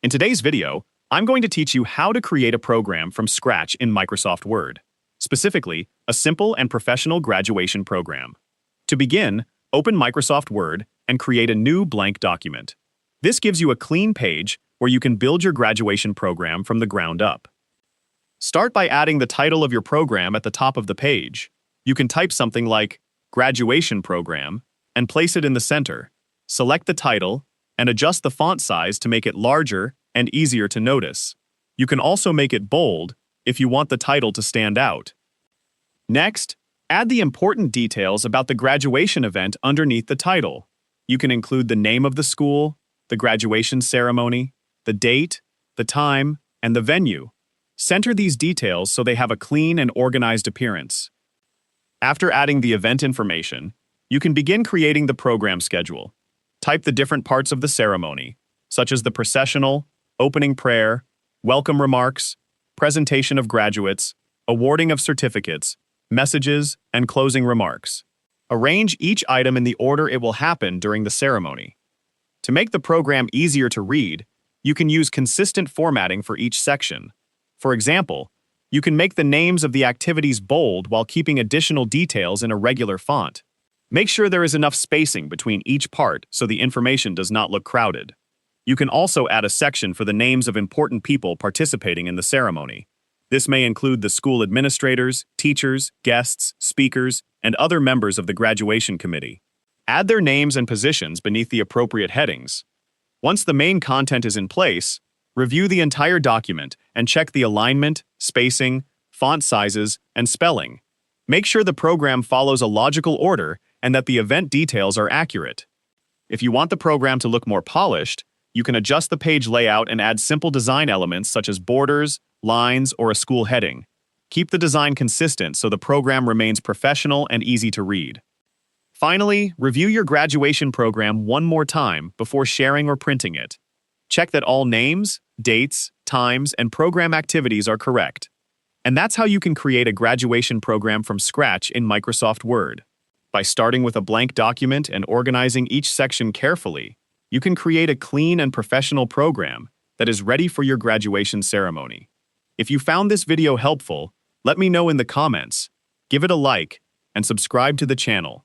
In today's video, I'm going to teach you how to create a program from scratch in Microsoft Word, specifically, a simple and professional graduation program. To begin, open Microsoft Word and create a new blank document. This gives you a clean page where you can build your graduation program from the ground up. Start by adding the title of your program at the top of the page. You can type something like Graduation Program and place it in the center. Select the title and adjust the font size to make it larger and easier to notice. You can also make it bold if you want the title to stand out. Next, add the important details about the graduation event underneath the title. You can include the name of the school, the graduation ceremony, the date, the time, and the venue. Center these details so they have a clean and organized appearance. After adding the event information, you can begin creating the program schedule. Type the different parts of the ceremony, such as the processional, opening prayer, welcome remarks, presentation of graduates, awarding of certificates, messages, and closing remarks. Arrange each item in the order it will happen during the ceremony. To make the program easier to read, you can use consistent formatting for each section. For example, you can make the names of the activities bold while keeping additional details in a regular font. Make sure there is enough spacing between each part so the information does not look crowded. You can also add a section for the names of important people participating in the ceremony. This may include the school administrators, teachers, guests, speakers, and other members of the graduation committee. Add their names and positions beneath the appropriate headings. Once the main content is in place, review the entire document and check the alignment, spacing, font sizes, and spelling. Make sure the program follows a logical order and that the event details are accurate. If you want the program to look more polished, you can adjust the page layout and add simple design elements such as borders, lines, or a school heading. Keep the design consistent so the program remains professional and easy to read. Finally, review your graduation program one more time before sharing or printing it. Check that all names, dates, times, and program activities are correct. And that's how you can create a graduation program from scratch in Microsoft Word. By starting with a blank document and organizing each section carefully, you can create a clean and professional program that is ready for your graduation ceremony. If you found this video helpful, let me know in the comments, give it a like, and subscribe to the channel.